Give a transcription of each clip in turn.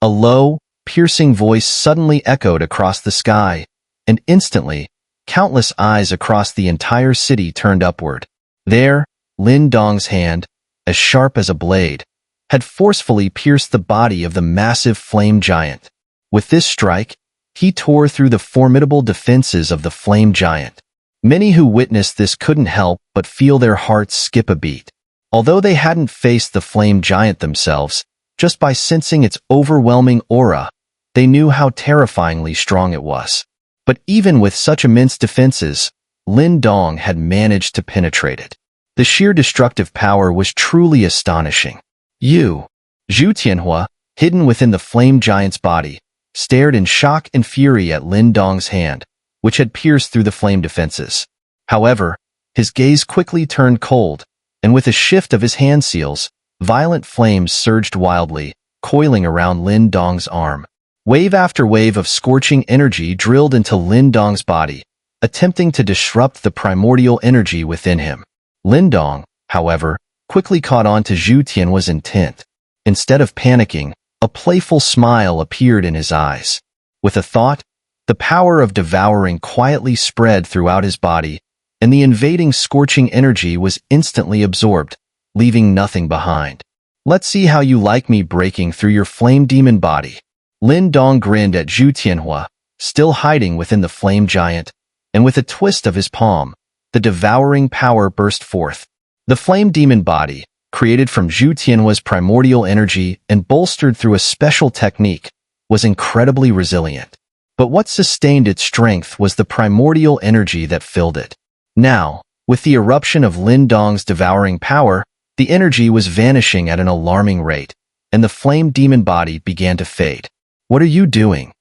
A low, piercing voice suddenly echoed across the sky, and instantly, countless eyes across the entire city turned upward. There, Lin Dong's hand, as sharp as a blade, had forcefully pierced the body of the massive flame giant. With this strike, he tore through the formidable defenses of the flame giant. Many who witnessed this couldn't help but feel their hearts skip a beat. Although they hadn't faced the flame giant themselves, just by sensing its overwhelming aura, they knew how terrifyingly strong it was. But even with such immense defenses, Lin Dong had managed to penetrate it. The sheer destructive power was truly astonishing. Zhu Tianhuo, hidden within the flame giant's body, stared in shock and fury at Lin Dong's hand, which had pierced through the flame defenses. However, his gaze quickly turned cold, and with a shift of his hand seals, violent flames surged wildly, coiling around Lin Dong's arm. Wave after wave of scorching energy drilled into Lin Dong's body, attempting to disrupt the primordial energy within him. Lin Dong, however, quickly caught on to Zhu Tianhuo's intent. Instead of panicking, a playful smile appeared in his eyes. With a thought, the power of devouring quietly spread throughout his body, and the invading scorching energy was instantly absorbed, leaving nothing behind. Let's see how you like me breaking through your flame demon body. Lin Dong grinned at Zhu Tianhuo, still hiding within the flame giant, and with a twist of his palm, the devouring power burst forth. The flame demon body, created from Zhu Tianhuo's primordial energy and bolstered through a special technique, was incredibly resilient. But what sustained its strength was the primordial energy that filled it. Now, with the eruption of Lin Dong's devouring power, the energy was vanishing at an alarming rate, and the flame demon body began to fade. What are you doing?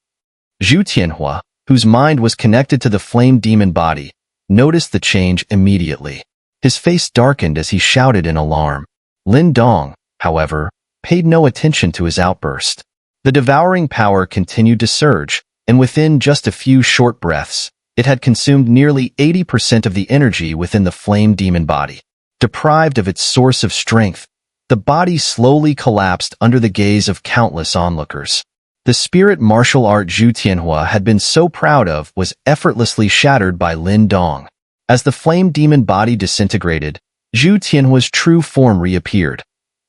Zhu Tianhuo, whose mind was connected to the flame demon body, noticed the change immediately. His face darkened as he shouted in alarm. Lin Dong, however, paid no attention to his outburst. The devouring power continued to surge, and within just a few short breaths, it had consumed nearly 80% of the energy within the flame demon body. Deprived of its source of strength, the body slowly collapsed under the gaze of countless onlookers. The spirit martial art Zhu Tianhuo had been so proud of was effortlessly shattered by Lin Dong. As the flame demon body disintegrated, Zhu Tianhuo's true form reappeared,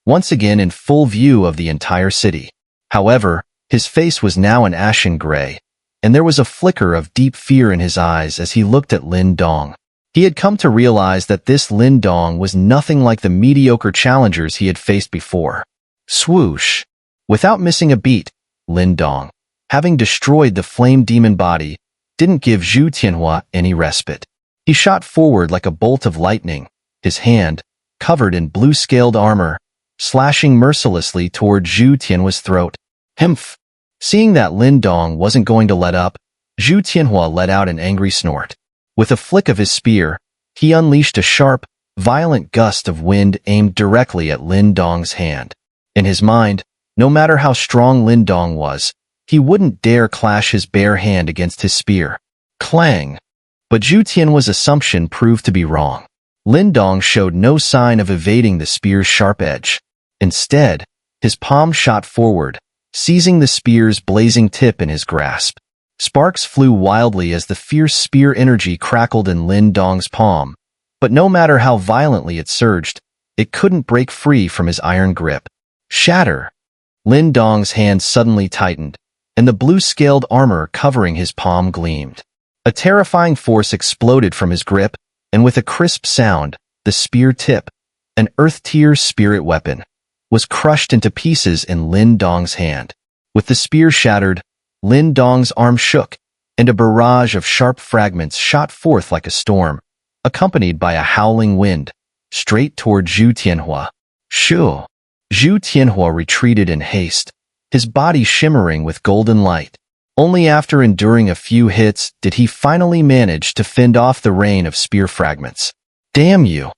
once again in full view of the entire city. However, his face was now an ashen gray, and there was a flicker of deep fear in his eyes as he looked at Lin Dong. He had come to realize that this Lin Dong was nothing like the mediocre challengers he had faced before. Swoosh! Without missing a beat, Lin Dong, having destroyed the flame demon body, didn't give Zhu Tianhuo any respite. He shot forward like a bolt of lightning, his hand, covered in blue-scaled armor, slashing mercilessly toward Zhu Tianhuo's throat. Humph! Seeing that Lin Dong wasn't going to let up, Zhu Tianhuo let out an angry snort. With a flick of his spear, he unleashed a sharp, violent gust of wind aimed directly at Lin Dong's hand. In his mind, no matter how strong Lin Dong was, he wouldn't dare clash his bare hand against his spear. Clang! But Zhu Tianhuo's assumption proved to be wrong. Lin Dong showed no sign of evading the spear's sharp edge. Instead, his palm shot forward, seizing the spear's blazing tip in his grasp. Sparks flew wildly as the fierce spear energy crackled in Lin Dong's palm, but no matter how violently it surged, it couldn't break free from his iron grip. Shatter! Lin Dong's hand suddenly tightened, and the blue-scaled armor covering his palm gleamed. A terrifying force exploded from his grip, and with a crisp sound, the spear tip, an earth-tier spirit weapon, was crushed into pieces in Lin Dong's hand. With the spear shattered, Lin Dong's arm shook, and a barrage of sharp fragments shot forth like a storm, accompanied by a howling wind, straight toward Zhu Tianhuo. Shoo! Zhu Tianhuo retreated in haste, his body shimmering with golden light. Only after enduring a few hits did he finally manage to fend off the rain of spear fragments. Damn you!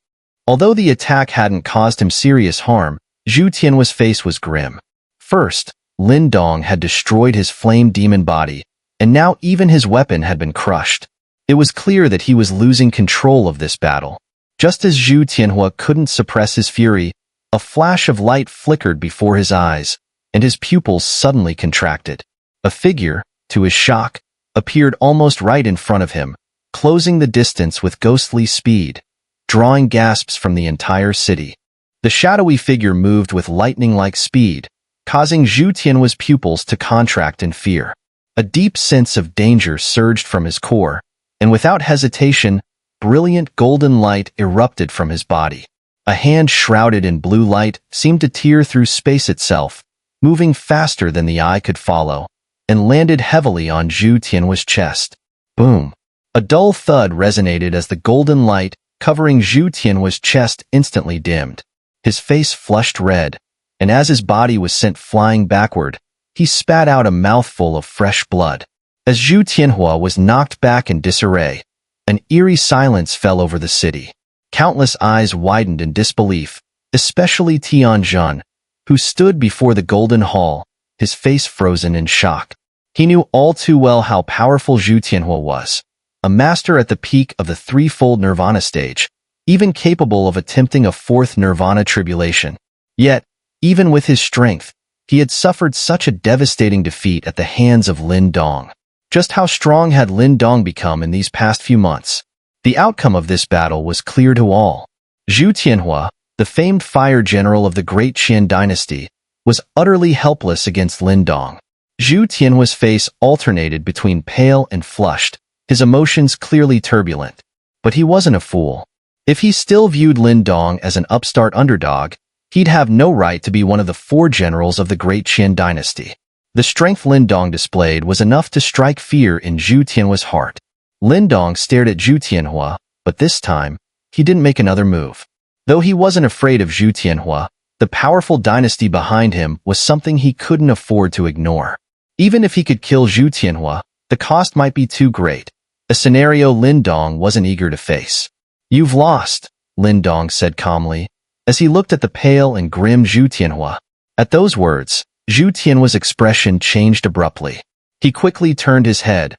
Although the attack hadn't caused him serious harm, Zhu Tianhuo's face was grim. First, Lin Dong had destroyed his flame demon body, and now even his weapon had been crushed. It was clear that he was losing control of this battle. Just as Zhu Tianhuo couldn't suppress his fury, a flash of light flickered before his eyes, and his pupils suddenly contracted. A figure, to his shock, appeared almost right in front of him, closing the distance with ghostly speed, drawing gasps from the entire city. The shadowy figure moved with lightning-like speed, causing Zhu Tianhuo's pupils to contract in fear. A deep sense of danger surged from his core, and without hesitation, brilliant golden light erupted from his body. A hand shrouded in blue light seemed to tear through space itself, moving faster than the eye could follow, and landed heavily on Zhu Tianhuo's chest. Boom! A dull thud resonated as the golden light covering Zhu Tianhuo's chest instantly dimmed. His face flushed red, and as his body was sent flying backward, he spat out a mouthful of fresh blood. As Zhu Tianhuo was knocked back in disarray, an eerie silence fell over the city. Countless eyes widened in disbelief, especially Tianjun, who stood before the Golden Hall, his face frozen in shock. He knew all too well how powerful Zhu Tianhuo was, a master at the peak of the threefold nirvana stage, even capable of attempting a fourth nirvana tribulation. Yet, even with his strength, he had suffered such a devastating defeat at the hands of Lin Dong. Just how strong had Lin Dong become in these past few months? The outcome of this battle was clear to all. Zhu Tianhuo, the famed fire general of the Great Qian dynasty, was utterly helpless against Lin Dong. Zhu Tianhuo's face alternated between pale and flushed, his emotions clearly turbulent. But he wasn't a fool. If he still viewed Lin Dong as an upstart underdog, he'd have no right to be one of the four generals of the Great Qian dynasty. The strength Lin Dong displayed was enough to strike fear in Zhu Tianhuo's heart. Lin Dong stared at Zhu Tianhuo, but this time, he didn't make another move. Though he wasn't afraid of Zhu Tianhuo, the powerful dynasty behind him was something he couldn't afford to ignore. Even if he could kill Zhu Tianhuo, the cost might be too great, a scenario Lin Dong wasn't eager to face. "You've lost," Lin Dong said calmly, as he looked at the pale and grim Zhu Tianhuo. At those words, Zhu Tianhuo's expression changed abruptly. He quickly turned his head,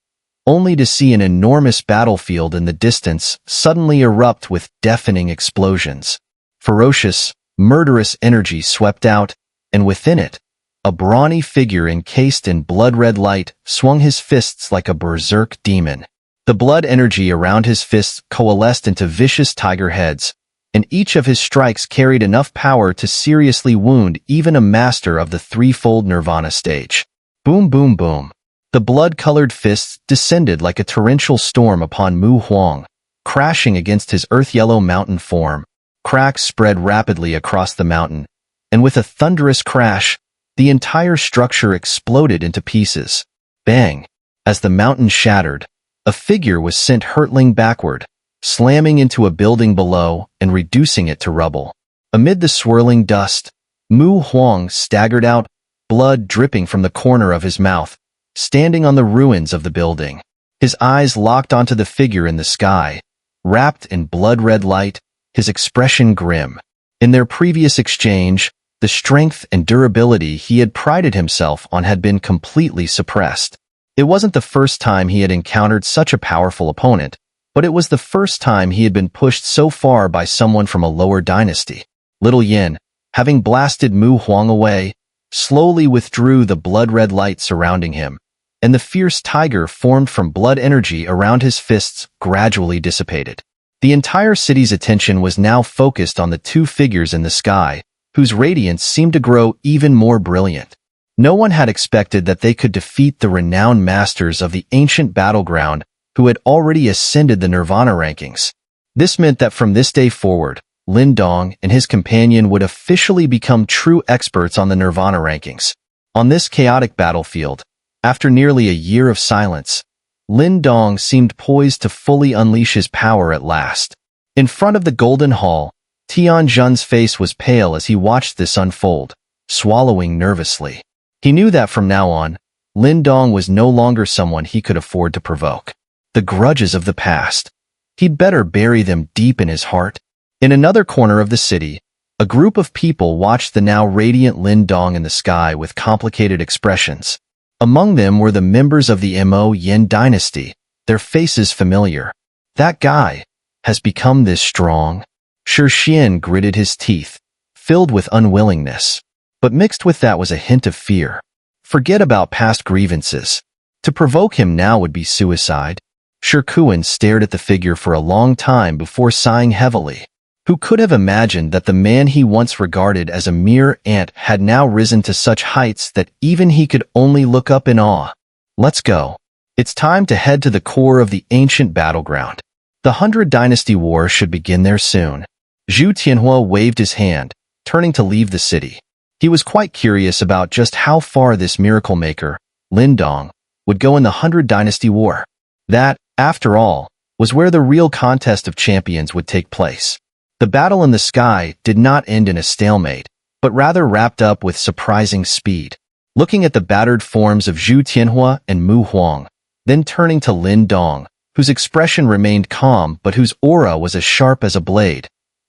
only to see an enormous battlefield in the distance suddenly erupt with deafening explosions. Ferocious, murderous energy swept out, and within it, a brawny figure encased in blood-red light swung his fists like a berserk demon. The blood energy around his fists coalesced into vicious tiger heads, and each of his strikes carried enough power to seriously wound even a master of the threefold nirvana stage. Boom, boom, boom. The blood-colored fists descended like a torrential storm upon Mu Huang, crashing against his earth-yellow mountain form. Cracks spread rapidly across the mountain, and with a thunderous crash, the entire structure exploded into pieces. Bang! As the mountain shattered, a figure was sent hurtling backward, slamming into a building below and reducing it to rubble. Amid the swirling dust, Mu Huang staggered out, blood dripping from the corner of his mouth, standing on the ruins of the building. His eyes locked onto the figure in the sky, wrapped in blood-red light, his expression grim. In their previous exchange, the strength and durability he had prided himself on had been completely suppressed. It wasn't the first time he had encountered such a powerful opponent, but it was the first time he had been pushed so far by someone from a lower dynasty. Little Yin, having blasted Mu Huang away, slowly withdrew the blood-red light surrounding him, and the fierce tiger formed from blood energy around his fists gradually dissipated. The entire city's attention was now focused on the two figures in the sky, whose radiance seemed to grow even more brilliant. No one had expected that they could defeat the renowned masters of the ancient battleground who had already ascended the Nirvana rankings. This meant that from this day forward, Lin Dong and his companion would officially become true experts on the Nirvana rankings. On this chaotic battlefield, after nearly a year of silence, Lin Dong seemed poised to fully unleash his power at last. In front of the Golden Hall, Tianjun's face was pale as he watched this unfold, swallowing nervously. He knew that from now on, Lin Dong was no longer someone he could afford to provoke. The grudges of the past. He'd better bury them deep in his heart. In another corner of the city, a group of people watched the now radiant Lin Dong in the sky with complicated expressions. Among them were the members of the Mo Yin dynasty, their faces familiar. That guy has become this strong. Shi Xian gritted his teeth, filled with unwillingness. but mixed with that was a hint of fear. Forget about past grievances. To provoke him now would be suicide. Shikuan stared at the figure for a long time before sighing heavily. Who could have imagined that the man he once regarded as a mere ant had now risen to such heights that even he could only look up in awe? Let's go. It's time to head to the core of the ancient battleground. The 100 Dynasty War should begin there soon. Zhu Tianhuo waved his hand, turning to leave the city. He was quite curious about just how far this miracle maker, Lin Dong, would go in the 100 Dynasty War. That, after all, was where the real contest of champions would take place. The battle in the sky did not end in a stalemate, but rather wrapped up with surprising speed. Looking at the battered forms of Zhu Tianhuo and Mu Huang, then turning to Lin Dong, whose expression remained calm but whose aura was as sharp as a blade,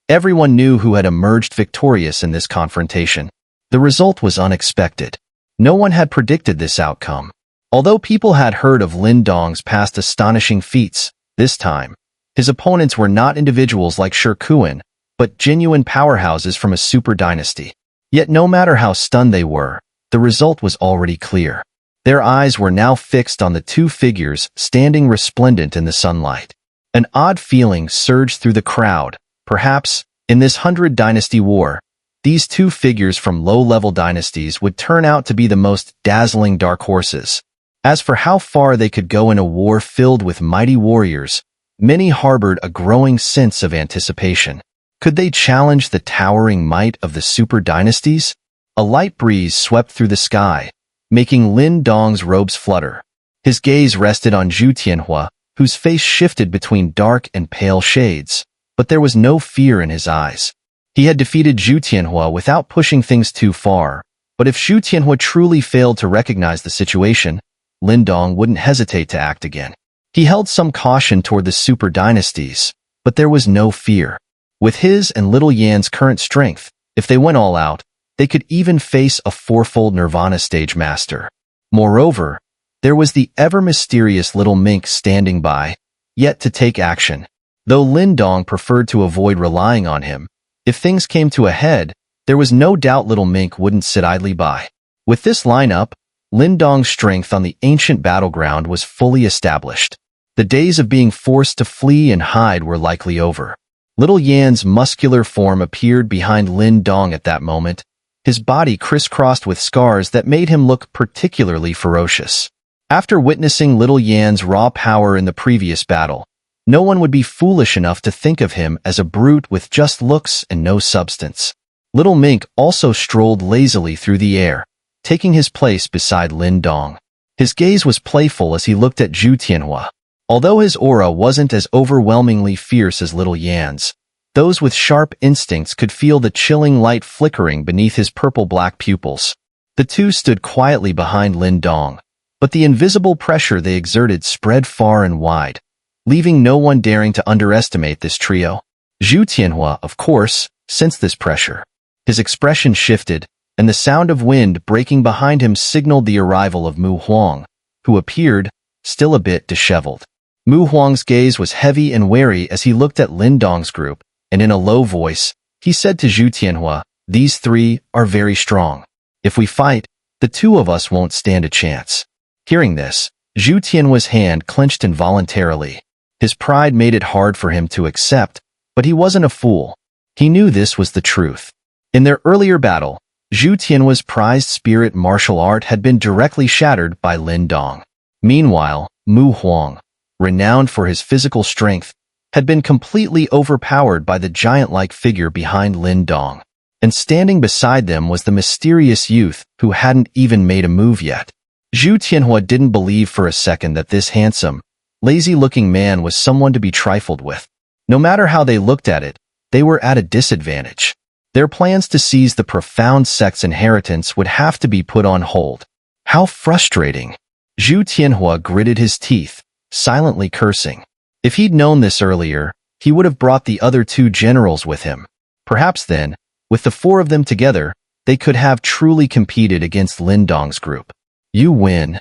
everyone knew who had emerged victorious in this confrontation. The result was unexpected. No one had predicted this outcome. Although people had heard of Lin Dong's past astonishing feats, this time, his opponents were not individuals like Shikuan, but genuine powerhouses from a super dynasty. Yet no matter how stunned they were, the result was already clear. Their eyes were now fixed on the two figures standing resplendent in the sunlight. An odd feeling surged through the crowd. Perhaps, in this 100 Dynasty War, these two figures from low-level dynasties would turn out to be the most dazzling dark horses. As for how far they could go in a war filled with mighty warriors, many harbored a growing sense of anticipation. Could they challenge the towering might of the super dynasties? A light breeze swept through the sky, making Lin Dong's robes flutter. His gaze rested on Zhu Tianhuo, whose face shifted between dark and pale shades, but there was no fear in his eyes. He had defeated Zhu Tianhuo without pushing things too far, but if Zhu Tianhuo truly failed to recognize the situation, Lin Dong wouldn't hesitate to act again. He held some caution toward the super dynasties, but there was no fear. With his and Little Yan's current strength, if they went all out, they could even face a fourfold Nirvana stage master. Moreover, there was the ever-mysterious little mink standing by, yet to take action. Though Lin Dong preferred to avoid relying on him, if things came to a head, there was no doubt little mink wouldn't sit idly by. With this lineup, Lin Dong's strength on the ancient battleground was fully established. The days of being forced to flee and hide were likely over. Little Yan's muscular form appeared behind Lin Dong at that moment, his body crisscrossed with scars that made him look particularly ferocious. After witnessing Little Yan's raw power in the previous battle, no one would be foolish enough to think of him as a brute with just looks and no substance. Little Mink also strolled lazily through the air, taking his place beside Lin Dong. His gaze was playful as he looked at Zhu Tianhuo. Although his aura wasn't as overwhelmingly fierce as Little Yan's, those with sharp instincts could feel the chilling light flickering beneath his purple-black pupils. The two stood quietly behind Lin Dong, but the invisible pressure they exerted spread far and wide, leaving no one daring to underestimate this trio. Zhu Tianhuo, of course, sensed this pressure. His expression shifted, and the sound of wind breaking behind him signaled the arrival of Mu Huang, who appeared, still a bit disheveled. Mu Huang's gaze was heavy and wary as he looked at Lin Dong's group, and in a low voice, he said to Zhu Tianhuo, "These three are very strong. If we fight, the two of us won't stand a chance." Hearing this, Zhu Tianhuo's hand clenched involuntarily. His pride made it hard for him to accept, but he wasn't a fool. He knew this was the truth. In their earlier battle, Zhu Tianhuo's prized spirit martial art had been directly shattered by Lin Dong. Meanwhile, Mu Huang, renowned for his physical strength, had been completely overpowered by the giant-like figure behind Lin Dong. And standing beside them was the mysterious youth who hadn't even made a move yet. Zhu Tianhuo didn't believe for a second that this handsome, lazy-looking man was someone to be trifled with. No matter how they looked at it, they were at a disadvantage. Their plans to seize the profound sect's inheritance would have to be put on hold. How frustrating! Zhu Tianhuo gritted his teeth, silently cursing. If he'd known this earlier, he would have brought the other two generals with him. Perhaps then, with the four of them together, they could have truly competed against Lin Dong's group. "You win,"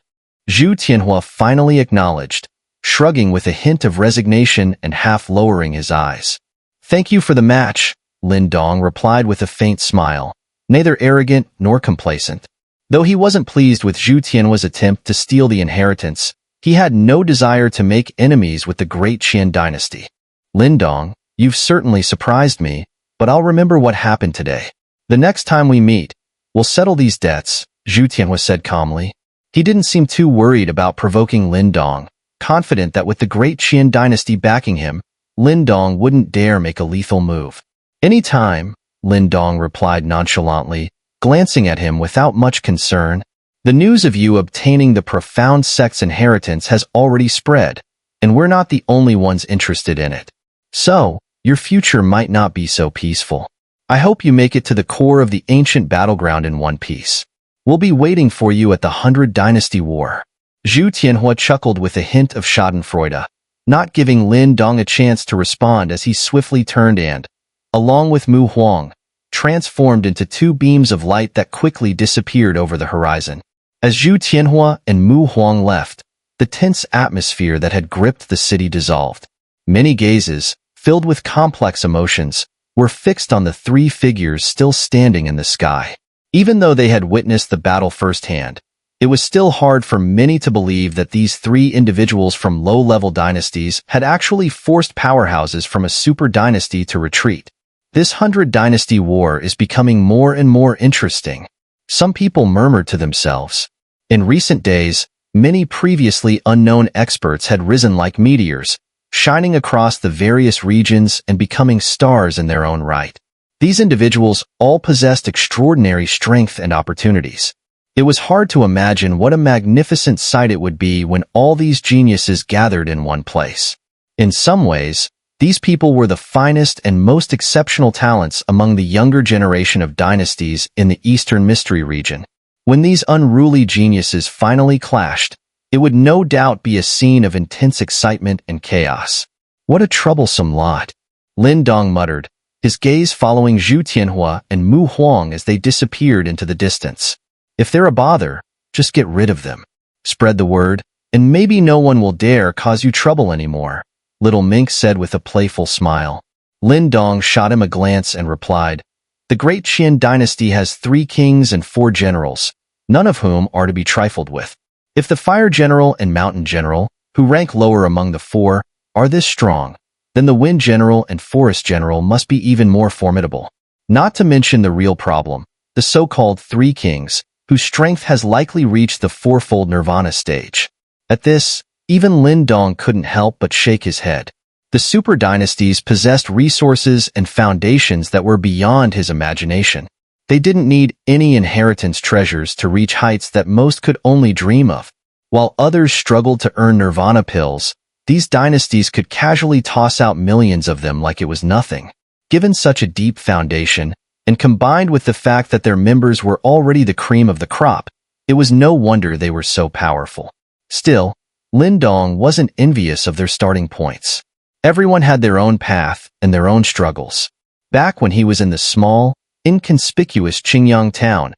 Zhu Tianhuo finally acknowledged, shrugging with a hint of resignation and half lowering his eyes. "Thank you for the match," Lin Dong replied with a faint smile. neither arrogant nor complacent. Though he wasn't pleased with Zhu Tianhuo's attempt to steal the inheritance, he had no desire to make enemies with the great Qian dynasty. Lin Dong, you've certainly surprised me, but I'll remember what happened today. The next time we meet, we'll settle these debts, Zhu Tianhuo said calmly. He didn't seem too worried about provoking Lin Dong, confident that with the great Qian dynasty backing him, Lin Dong wouldn't dare make a lethal move. Any time, Lin Dong replied nonchalantly, glancing at him without much concern. The news of you obtaining the profound sect's inheritance has already spread, and we're not the only ones interested in it. So, your future might not be so peaceful. I hope you make it to the core of the ancient battleground in one piece. We'll be waiting for you at the 100 Dynasty War. Zhu Tianhuo chuckled with a hint of schadenfreude, not giving Lin Dong a chance to respond as he swiftly turned and, along with Mu Huang, transformed into two beams of light that quickly disappeared over the horizon. As Zhu Tianhuo and Mu Huang left, the tense atmosphere that had gripped the city dissolved. Many gazes, filled with complex emotions, were fixed on the three figures still standing in the sky. Even though they had witnessed the battle firsthand, it was still hard for many to believe that these three individuals from low-level dynasties had actually forced powerhouses from a super dynasty to retreat. This 100 Dynasty War is becoming more and more interesting. Some people murmured to themselves. In recent days, many previously unknown experts had risen like meteors, shining across the various regions and becoming stars in their own right. These individuals all possessed extraordinary strength and opportunities. It was hard to imagine what a magnificent sight it would be when all these geniuses gathered in one place. In some ways, these people were the finest and most exceptional talents among the younger generation of dynasties in the Eastern Mystery region. When these unruly geniuses finally clashed, it would no doubt be a scene of intense excitement and chaos. What a troublesome lot, Lin Dong muttered, his gaze following Zhu Tianhuo and Mu Huang as they disappeared into the distance. If they're a bother, just get rid of them. Spread the word, and maybe no one will dare cause you trouble anymore, Little Mink said with a playful smile. Lin Dong shot him a glance and replied, the great Qian dynasty has 3 kings and 4 generals, none of whom are to be trifled with. If the fire general and mountain general, who rank lower among the 4, are this strong, then the wind general and forest general must be even more formidable. Not to mention the real problem, the so-called 3 kings, whose strength has likely reached the fourfold nirvana stage. At this, even Lin Dong couldn't help but shake his head. The super dynasties possessed resources and foundations that were beyond his imagination. They didn't need any inheritance treasures to reach heights that most could only dream of. While others struggled to earn nirvana pills, these dynasties could casually toss out millions of them like it was nothing. Given such a deep foundation, and combined with the fact that their members were already the cream of the crop, it was no wonder they were so powerful. Still, Lin Dong wasn't envious of their starting points. Everyone had their own path and their own struggles. Back when he was in the small, inconspicuous Qingyang town,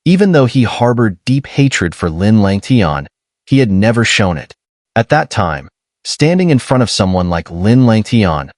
even though he harbored deep hatred for Lin Langtian, he had never shown it. At that time, standing in front of someone like Lin Langtian,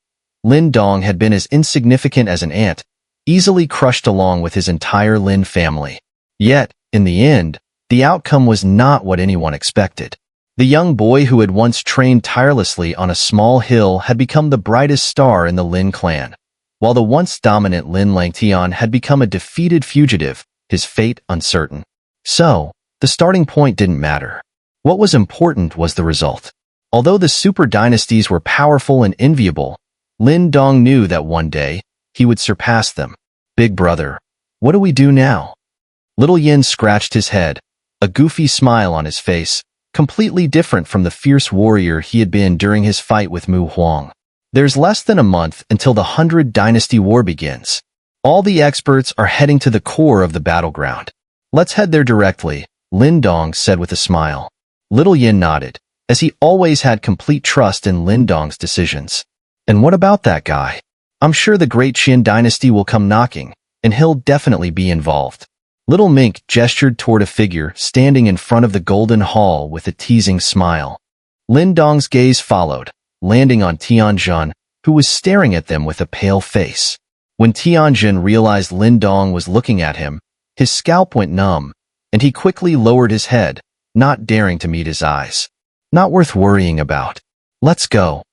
Lin Dong had been as insignificant as an ant, easily crushed along with his entire Lin family. Yet, in the end, the outcome was not what anyone expected. The young boy who had once trained tirelessly on a small hill had become the brightest star in the Lin clan, while the once dominant Lin Langtian had become a defeated fugitive, his fate uncertain. So, the starting point didn't matter. What was important was the result. Although the super dynasties were powerful and enviable, Lin Dong knew that one day, he would surpass them. Big brother, what do we do now? Little Yin scratched his head, a goofy smile on his face, completely different from the fierce warrior he had been during his fight with Mu Huang. There's less than a month until the 100 Dynasty War begins. All the experts are heading to the core of the battleground. Let's head there directly, Lin Dong said with a smile. Little Yin nodded, as he always had complete trust in Lin Dong's decisions. And what about that guy? I'm sure the great Qian dynasty will come knocking, and he'll definitely be involved. Little Mink gestured toward a figure standing in front of the Golden Hall with a teasing smile. Lin Dong's gaze followed, landing on Tianjun, who was staring at them with a pale face. When Tianjin realized Lin Dong was looking at him, his scalp went numb, and he quickly lowered his head, not daring to meet his eyes. Not worth worrying about. Let's go.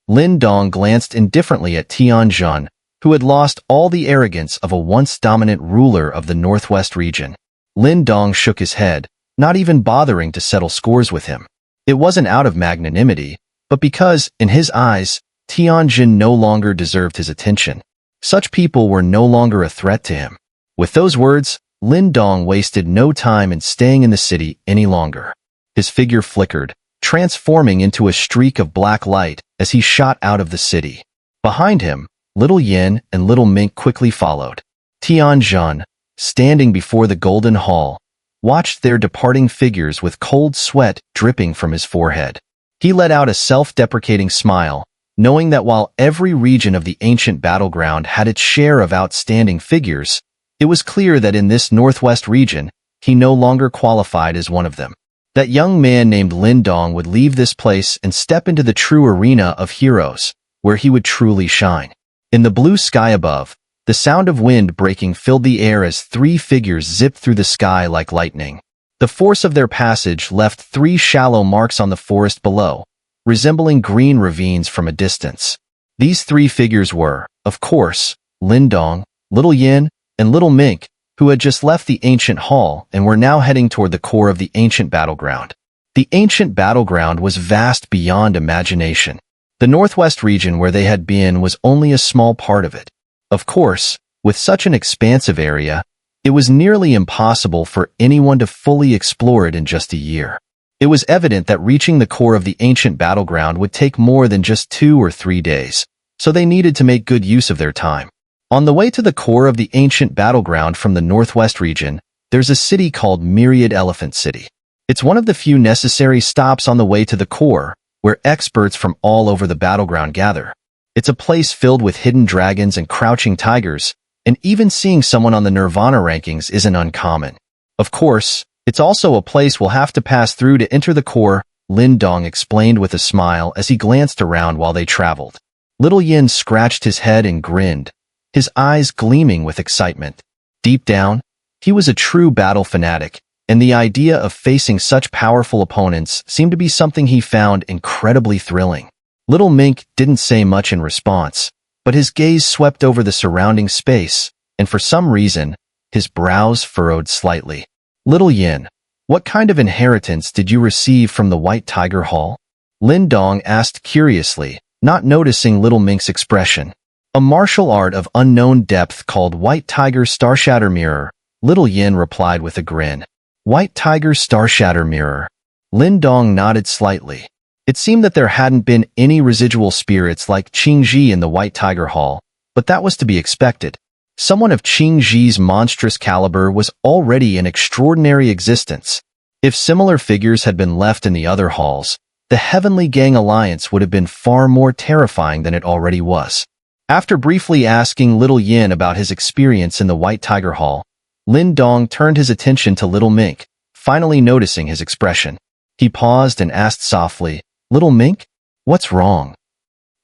Lin Dong glanced indifferently at Tianjin, who had lost all the arrogance of a once dominant ruler of the Northwest region. Lin Dong shook his head, not even bothering to settle scores with him. It wasn't out of magnanimity, but because, in his eyes, Tianjin no longer deserved his attention. Such people were no longer a threat to him. With those words, Lin Dong wasted no time in staying in the city any longer. His figure flickered, transforming into a streak of black light as he shot out of the city. Behind him, Little Yin and Little Mink quickly followed. Tianjin, standing before the Golden Hall, watched their departing figures with cold sweat dripping from his forehead. He let out a self-deprecating smile, knowing that while every region of the ancient battleground had its share of outstanding figures, it was clear that in this Northwest region, he no longer qualified as one of them. That young man named Lin Dong would leave this place and step into the true arena of heroes, where he would truly shine. In the blue sky above, the sound of wind breaking filled the air as three figures zipped through the sky like lightning. The force of their passage left three shallow marks on the forest below, resembling green ravines from a distance. These three figures were, of course, Lin Dong, Little Yin, and Little Mink, who had just left the ancient hall and were now heading toward the core of the ancient battleground. The ancient battleground was vast beyond imagination. The Northwest region where they had been was only a small part of it. Of course, with such an expansive area, it was nearly impossible for anyone to fully explore it in just a year. It was evident that reaching the core of the ancient battleground would take more than just 2 or 3 days, so they needed to make good use of their time. On the way to the core of the ancient battleground from the Northwest region, there's a city called Myriad Elephant City. It's one of the few necessary stops on the way to the core, where experts from all over the battleground gather. It's a place filled with hidden dragons and crouching tigers, and even seeing someone on the Nirvana rankings isn't uncommon. Of course, it's also a place we'll have to pass through to enter the core, Lin Dong explained with a smile as he glanced around while they traveled. Little Yin scratched his head and grinned, his eyes gleaming with excitement. Deep down, he was a true battle fanatic, and the idea of facing such powerful opponents seemed to be something he found incredibly thrilling. Little Mink didn't say much in response, but his gaze swept over the surrounding space, and for some reason, his brows furrowed slightly. Little Yin, what kind of inheritance did you receive from the White Tiger Hall? Lin Dong asked curiously, not noticing Little Mink's expression. A martial art of unknown depth called White Tiger Starshatter Mirror, Little Yin replied with a grin. White Tiger Starshatter Mirror. Lin Dong nodded slightly. It seemed that there hadn't been any residual spirits like Qingji in the White Tiger Hall, but that was to be expected. Someone of Qingji's monstrous caliber was already an extraordinary existence. If similar figures had been left in the other halls, the Heavenly Gang Alliance would have been far more terrifying than it already was. After briefly asking Little Yin about his experience in the White Tiger Hall, Lin Dong turned his attention to Little Mink, finally noticing his expression. He paused and asked softly, Little Mink, what's wrong?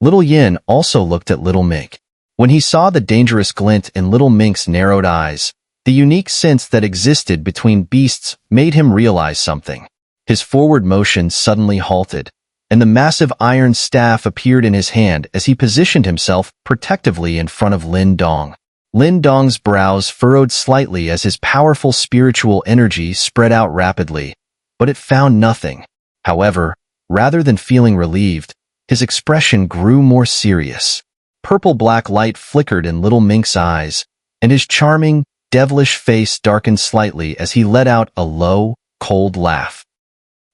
Little Yin also looked at Little Mink. When he saw the dangerous glint in Little Mink's narrowed eyes, the unique sense that existed between beasts made him realize something. His forward motion suddenly halted, and the massive iron staff appeared in his hand as he positioned himself protectively in front of Lin Dong. Lin Dong's brows furrowed slightly as his powerful spiritual energy spread out rapidly, but it found nothing. However, rather than feeling relieved, his expression grew more serious. Purple-black light flickered in Little Mink's eyes, and his charming, devilish face darkened slightly as he let out a low, cold laugh.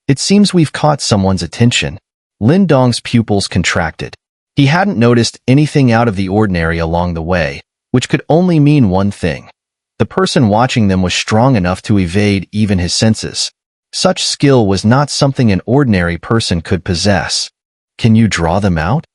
It seems we've caught someone's attention. Lin Dong's pupils contracted. He hadn't noticed anything out of the ordinary along the way, which could only mean one thing. The person watching them was strong enough to evade even his senses. Such skill was not something an ordinary person could possess. Can you draw them out?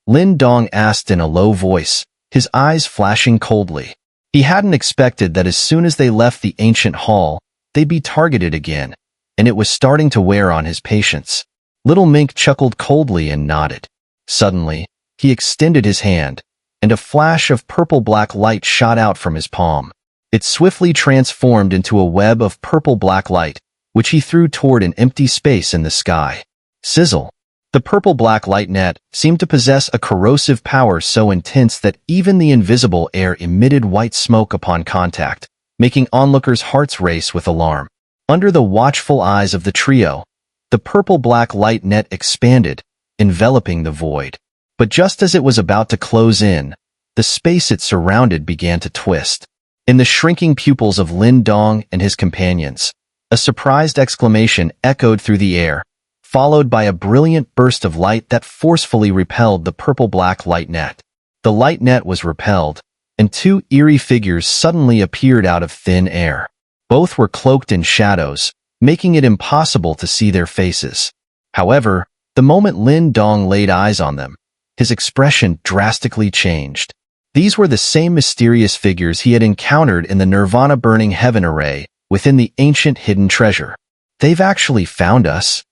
Lin Dong asked in a low voice, his eyes flashing coldly. He hadn't expected that as soon as they left the ancient hall, they'd be targeted again, and it was starting to wear on his patience. Little Mink chuckled coldly and nodded. Suddenly, he extended his hand, and a flash of purple-black light shot out from his palm. It swiftly transformed into a web of purple-black light, which he threw toward an empty space in the sky. Sizzle. The purple-black light net seemed to possess a corrosive power so intense that even the invisible air emitted white smoke upon contact, making onlookers' hearts race with alarm. Under the watchful eyes of the trio, the purple-black light net expanded, enveloping the void. But just as it was about to close in, the space it surrounded began to twist. In the shrinking pupils of Lin Dong and his companions, a surprised exclamation echoed through the air, followed by a brilliant burst of light that forcefully repelled the purple-black light net. The light net was repelled, and two eerie figures suddenly appeared out of thin air. Both were cloaked in shadows, making it impossible to see their faces. However, the moment Lin Dong laid eyes on them, his expression drastically changed. These were the same mysterious figures he had encountered in the Nirvana-burning heaven array within the ancient hidden treasure. They've actually found us.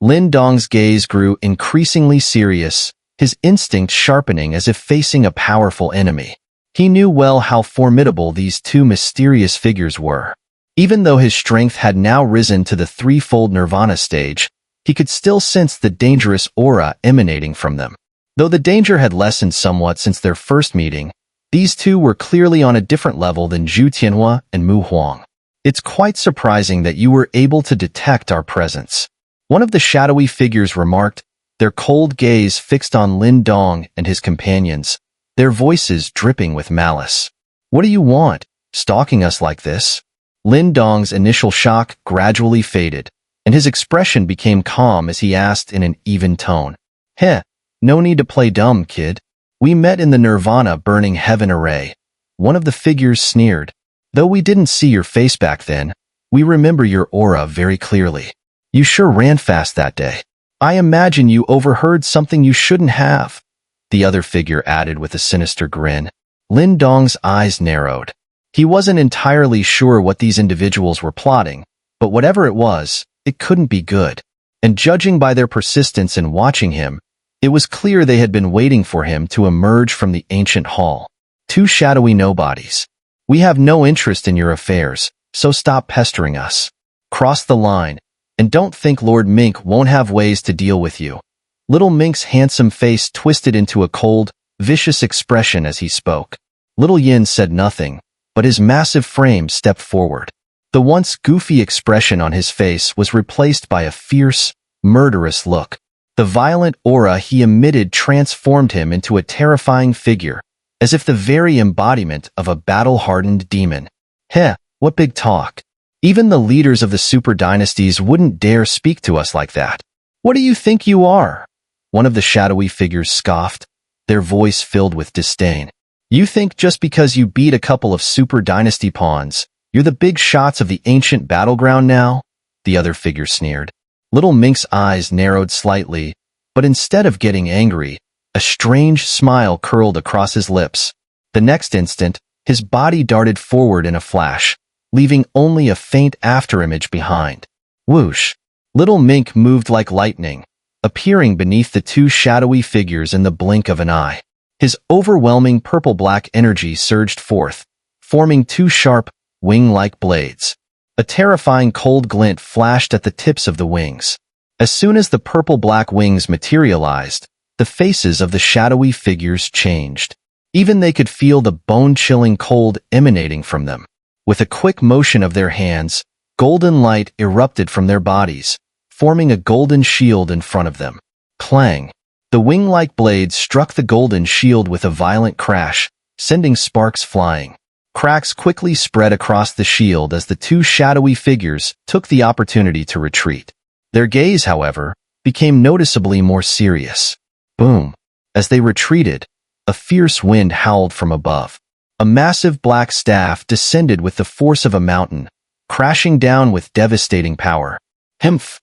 Lin Dong's gaze grew increasingly serious, his instinct sharpening as if facing a powerful enemy. He knew well how formidable these two mysterious figures were. Even though his strength had now risen to the threefold Nirvana stage, he could still sense the dangerous aura emanating from them. Though the danger had lessened somewhat since their first meeting, these two were clearly on a different level than Zhu Tianhuo and Mu Huang. It's quite surprising that you were able to detect our presence. One of the shadowy figures remarked, their cold gaze fixed on Lin Dong and his companions, their voices dripping with malice. What do you want, stalking us like this? Lin Dong's initial shock gradually faded, and his expression became calm as he asked in an even tone. Heh, no need to play dumb, kid. We met in the Nirvana-burning heaven array. One of the figures sneered. Though we didn't see your face back then, we remember your aura very clearly. You sure ran fast that day. I imagine you overheard something you shouldn't have. The other figure added with a sinister grin. Lin Dong's eyes narrowed. He wasn't entirely sure what these individuals were plotting, but whatever it was, it couldn't be good. And judging by their persistence in watching him, it was clear they had been waiting for him to emerge from the ancient hall. Two shadowy nobodies. We have no interest in your affairs, so stop pestering us. Cross the line, and don't think Lord Mink won't have ways to deal with you. Little Mink's handsome face twisted into a cold, vicious expression as he spoke. Little Yin said nothing, but his massive frame stepped forward. The once goofy expression on his face was replaced by a fierce, murderous look. The violent aura he emitted transformed him into a terrifying figure, as if the very embodiment of a battle-hardened demon. Heh, what big talk. Even the leaders of the super dynasties wouldn't dare speak to us like that. What do you think you are? One of the shadowy figures scoffed, their voice filled with disdain. You think just because you beat a couple of super dynasty pawns, you're the big shots of the ancient battleground now? The other figure sneered. Little Mink's eyes narrowed slightly, but instead of getting angry, a strange smile curled across his lips. The next instant, his body darted forward in a flash, leaving only a faint afterimage behind. Whoosh! Little Mink moved like lightning, appearing beneath the two shadowy figures in the blink of an eye. His overwhelming purple-black energy surged forth, forming two sharp, wing-like blades. A terrifying cold glint flashed at the tips of the wings. As soon as the purple-black wings materialized, the faces of the shadowy figures changed. Even they could feel the bone-chilling cold emanating from them. With a quick motion of their hands, golden light erupted from their bodies, forming a golden shield in front of them. Clang! The wing-like blades struck the golden shield with a violent crash, sending sparks flying. Cracks quickly spread across the shield as the two shadowy figures took the opportunity to retreat. Their gaze, however, became noticeably more serious. Boom! As they retreated, a fierce wind howled from above. A massive black staff descended with the force of a mountain, crashing down with devastating power. Hmph!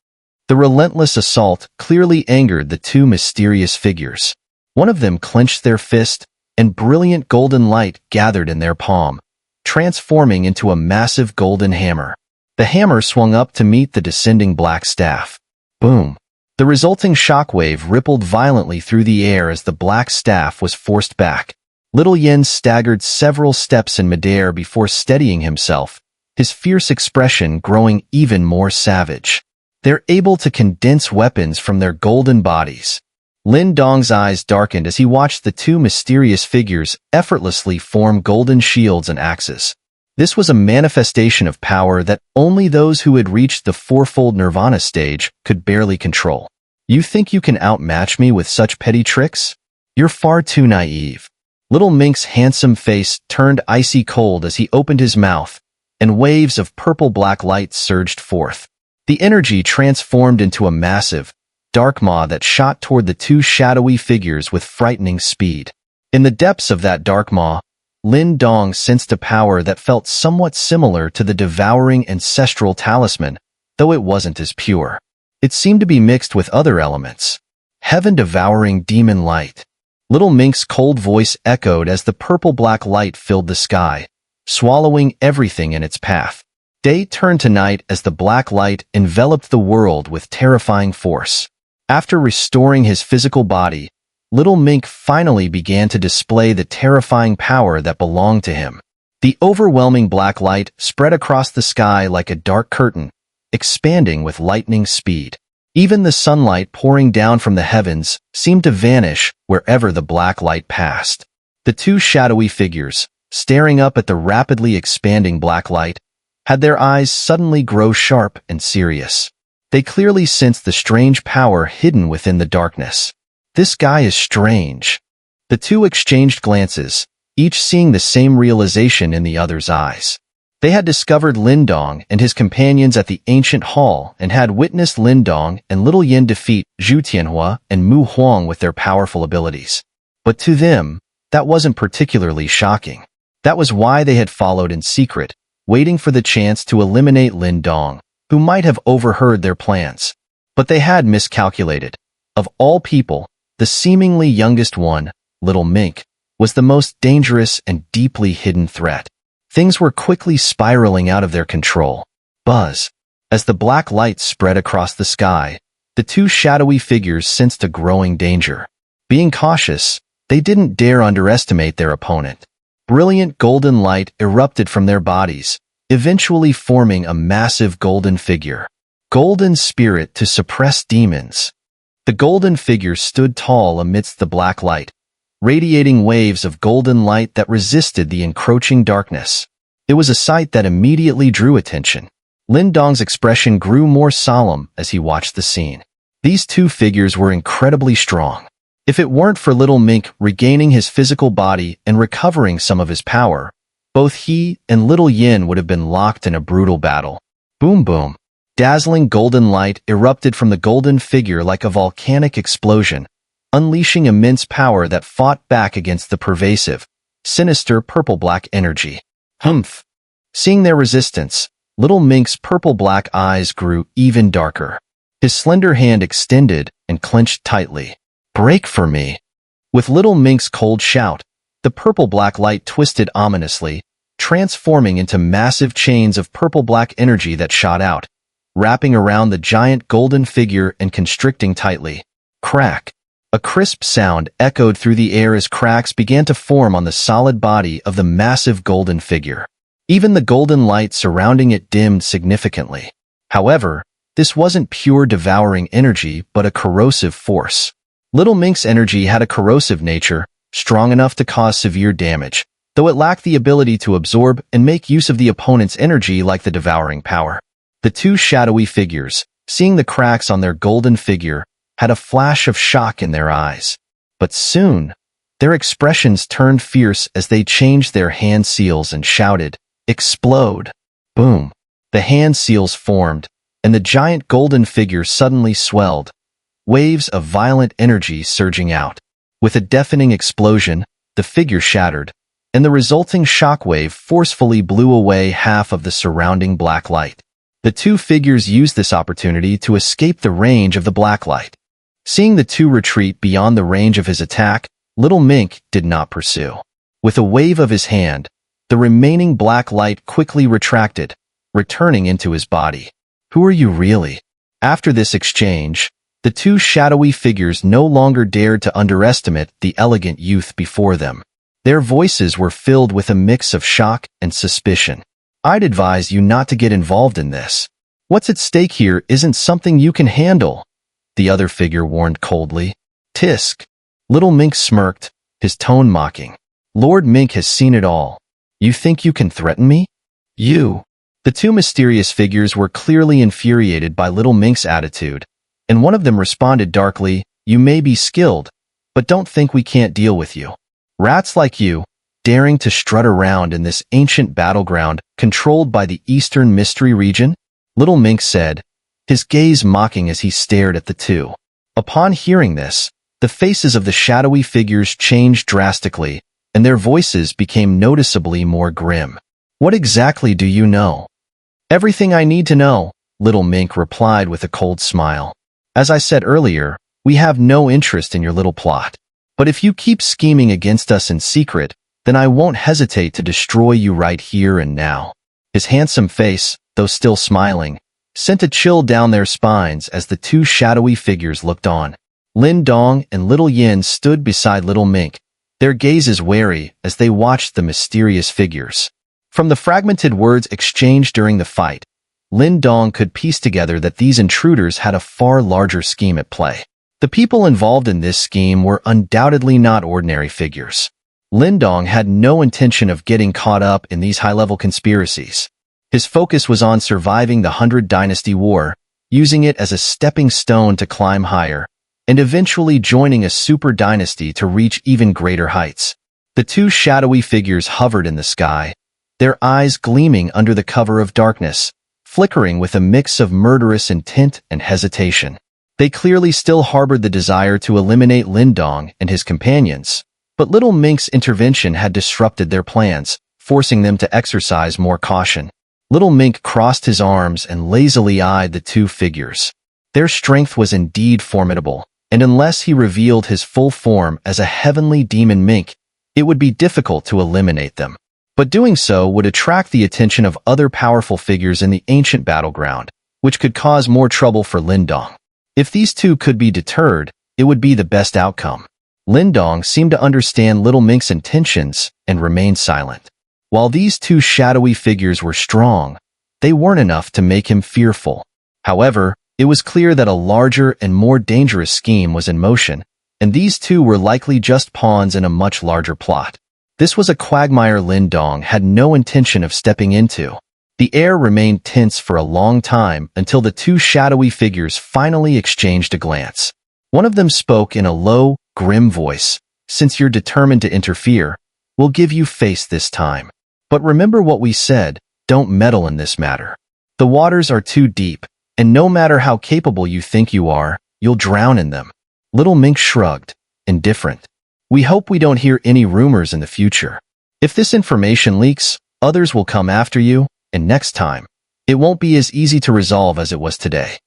The relentless assault clearly angered the two mysterious figures. One of them clenched their fist, and brilliant golden light gathered in their palm, transforming into a massive golden hammer. The hammer swung up to meet the descending black staff. Boom! The resulting shockwave rippled violently through the air as the black staff was forced back. Little Yin staggered several steps in midair before steadying himself, his fierce expression growing even more savage. They're able to condense weapons from their golden bodies. Lin Dong's eyes darkened as he watched the two mysterious figures effortlessly form golden shields and axes. This was a manifestation of power that only those who had reached the fourfold nirvana stage could barely control. You think you can outmatch me with such petty tricks? You're far too naive. Little Mink's handsome face turned icy cold as he opened his mouth, and waves of purple-black light surged forth. The energy transformed into a massive, dark maw that shot toward the two shadowy figures with frightening speed. In the depths of that dark maw, Lin Dong sensed a power that felt somewhat similar to the devouring ancestral talisman, though it wasn't as pure. It seemed to be mixed with other elements. Heaven-devouring demon light. Little Mink's cold voice echoed as the purple-black light filled the sky, swallowing everything in its path. Day turned to night as the black light enveloped the world with terrifying force. After restoring his physical body, Little Mink finally began to display the terrifying power that belonged to him. The overwhelming black light spread across the sky like a dark curtain, expanding with lightning speed. Even the sunlight pouring down from the heavens seemed to vanish wherever the black light passed. The two shadowy figures, staring up at the rapidly expanding black light, had their eyes suddenly grow sharp and serious. They clearly sensed the strange power hidden within the darkness. This guy is strange. The two exchanged glances, each seeing the same realization in the other's eyes. They had discovered Lin Dong and his companions at the ancient hall and had witnessed Lin Dong and Little Yin defeat Zhu Tianhuo and Mu Huang with their powerful abilities. But to them, that wasn't particularly shocking. That was why they had followed in secret, waiting for the chance to eliminate Lin Dong, who might have overheard their plans. But they had miscalculated. Of all people, the seemingly youngest one, Little Mink, was the most dangerous and deeply hidden threat. Things were quickly spiraling out of their control. Buzz. As the black light spread across the sky, the two shadowy figures sensed a growing danger. Being cautious, they didn't dare underestimate their opponent. Brilliant golden light erupted from their bodies, eventually forming a massive golden figure. Golden spirit to suppress demons. The golden figure stood tall amidst the black light, radiating waves of golden light that resisted the encroaching darkness. It was a sight that immediately drew attention. Lin Dong's expression grew more solemn as he watched the scene. These two figures were incredibly strong. If it weren't for Little Mink regaining his physical body and recovering some of his power, both he and Little Yin would have been locked in a brutal battle. Boom boom. Dazzling golden light erupted from the golden figure like a volcanic explosion, unleashing immense power that fought back against the pervasive, sinister purple-black energy. Humph! Seeing their resistance, Little Mink's purple-black eyes grew even darker. His slender hand extended and clenched tightly. Break for me! With Little Mink's cold shout, the purple-black light twisted ominously, transforming into massive chains of purple-black energy that shot out, wrapping around the giant golden figure and constricting tightly. Crack! A crisp sound echoed through the air as cracks began to form on the solid body of the massive golden figure. Even the golden light surrounding it dimmed significantly. However, this wasn't pure devouring energy but a corrosive force. Little Mink's energy had a corrosive nature, strong enough to cause severe damage, though it lacked the ability to absorb and make use of the opponent's energy like the devouring power. The two shadowy figures, seeing the cracks on their golden figure, had a flash of shock in their eyes. But soon, their expressions turned fierce as they changed their hand seals and shouted, "Explode!" Boom! The hand seals formed, and the giant golden figure suddenly swelled, waves of violent energy surging out. With a deafening explosion, the figure shattered, and the resulting shockwave forcefully blew away half of the surrounding black light. The two figures used this opportunity to escape the range of the black light. Seeing the two retreat beyond the range of his attack, Little Mink did not pursue. With a wave of his hand, the remaining black light quickly retracted, returning into his body. Who are you really? After this exchange, the two shadowy figures no longer dared to underestimate the elegant youth before them. Their voices were filled with a mix of shock and suspicion. I'd advise you not to get involved in this. What's at stake here isn't something you can handle, the other figure warned coldly. Tisk. Little Mink smirked, his tone mocking. Lord Mink has seen it all. You think you can threaten me? You. The two mysterious figures were clearly infuriated by Little Mink's attitude, and one of them responded darkly, You may be skilled, but don't think we can't deal with you. Rats like you, daring to strut around in this ancient battleground controlled by the Eastern Mystery Region? Little Mink said, his gaze mocking as he stared at the two. Upon hearing this, the faces of the shadowy figures changed drastically, and their voices became noticeably more grim. What exactly do you know? Everything I need to know, Little Mink replied with a cold smile. As I said earlier, we have no interest in your little plot. But if you keep scheming against us in secret, then I won't hesitate to destroy you right here and now. His handsome face, though still smiling, sent a chill down their spines as the two shadowy figures looked on. Lin Dong and Little Yin stood beside Little Mink, their gazes wary as they watched the mysterious figures. From the fragmented words exchanged during the fight, Lin Dong could piece together that these intruders had a far larger scheme at play. The people involved in this scheme were undoubtedly not ordinary figures. Lin Dong had no intention of getting caught up in these high-level conspiracies. His focus was on surviving the 100 Dynasty War, using it as a stepping stone to climb higher, and eventually joining a super dynasty to reach even greater heights. The two shadowy figures hovered in the sky, their eyes gleaming under the cover of darkness, flickering with a mix of murderous intent and hesitation. They clearly still harbored the desire to eliminate Lin Dong and his companions, but Little Mink's intervention had disrupted their plans, forcing them to exercise more caution. Little Mink crossed his arms and lazily eyed the two figures. Their strength was indeed formidable, and unless he revealed his full form as a heavenly demon mink, it would be difficult to eliminate them. But doing so would attract the attention of other powerful figures in the ancient battleground, which could cause more trouble for Lin Dong. If these two could be deterred, it would be the best outcome. Lin Dong seemed to understand Little Mink's intentions and remained silent. While these two shadowy figures were strong, they weren't enough to make him fearful. However, it was clear that a larger and more dangerous scheme was in motion, and these two were likely just pawns in a much larger plot. This was a quagmire Lin Dong had no intention of stepping into. The air remained tense for a long time until the two shadowy figures finally exchanged a glance. One of them spoke in a low, grim voice, "Since you're determined to interfere, we'll give you face this time. But remember what we said, don't meddle in this matter. The waters are too deep, and no matter how capable you think you are, you'll drown in them." Little Mink shrugged, indifferent. "We hope we don't hear any rumors in the future. If this information leaks, others will come after you, and next time, it won't be as easy to resolve as it was today."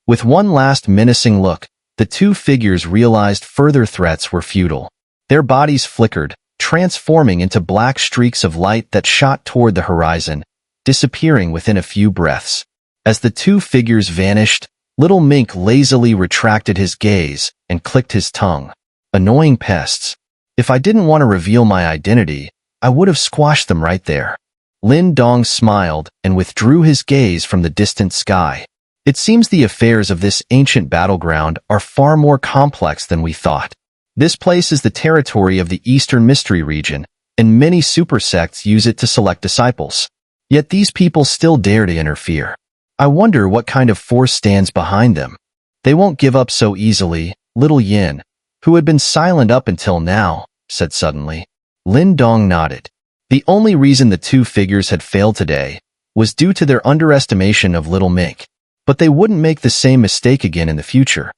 With one last menacing look, the two figures realized further threats were futile. Their bodies flickered, transforming into black streaks of light that shot toward the horizon, disappearing within a few breaths. As the two figures vanished, Little Mink lazily retracted his gaze and clicked his tongue. Annoying pests. If I didn't want to reveal my identity, I would have squashed them right there. Lin Dong smiled and withdrew his gaze from the distant sky. It seems the affairs of this ancient battleground are far more complex than we thought. This place is the territory of the Eastern Mystery Region, and many super sects use it to select disciples. Yet these people still dare to interfere. I wonder what kind of force stands behind them. They won't give up so easily, Little Yin, who had been silent up until now, said suddenly. Lin Dong nodded. The only reason the two figures had failed today was due to their underestimation of Little Mink, but they wouldn't make the same mistake again in the future.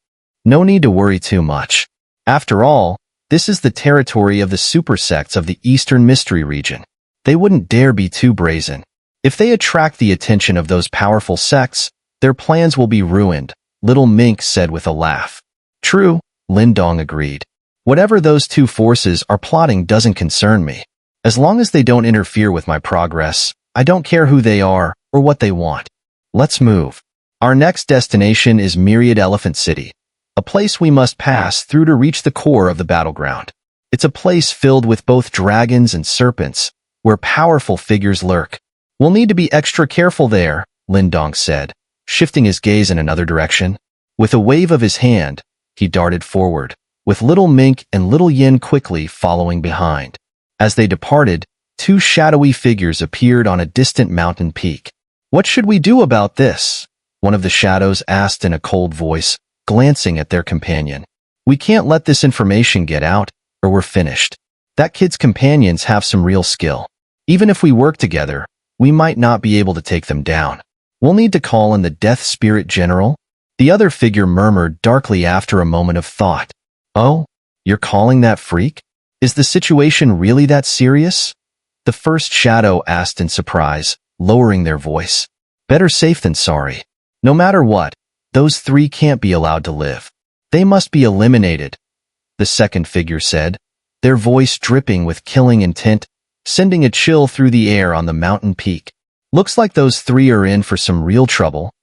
No need to worry too much. After all, this is the territory of the super sects of the Eastern Mystery Region. They wouldn't dare be too brazen. If they attract the attention of those powerful sects, their plans will be ruined, Little Mink said with a laugh. True, Lin Dong agreed. Whatever those two forces are plotting doesn't concern me. As long as they don't interfere with my progress, I don't care who they are or what they want. Let's move. Our next destination is Myriad Elephant City, a place we must pass through to reach the core of the battleground. It's a place filled with both dragons and serpents, where powerful figures lurk. We'll need to be extra careful there, Lin Dong said, shifting his gaze in another direction. With a wave of his hand, he darted forward, with Little Mink and Little Yin quickly following behind. As they departed, two shadowy figures appeared on a distant mountain peak. "What should we do about this?" one of the shadows asked in a cold voice, glancing at their companion. "We can't let this information get out, or we're finished. That kid's companions have some real skill. Even if we work together, we might not be able to take them down. We'll need to call in the Death Spirit General." The other figure murmured darkly after a moment of thought. "Oh, you're calling that freak? Is the situation really that serious?" The first shadow asked in surprise, lowering their voice. "Better safe than sorry. No matter what, those three can't be allowed to live. They must be eliminated," the second figure said, their voice dripping with killing intent, sending a chill through the air on the mountain peak. "Looks like those three are in for some real trouble,"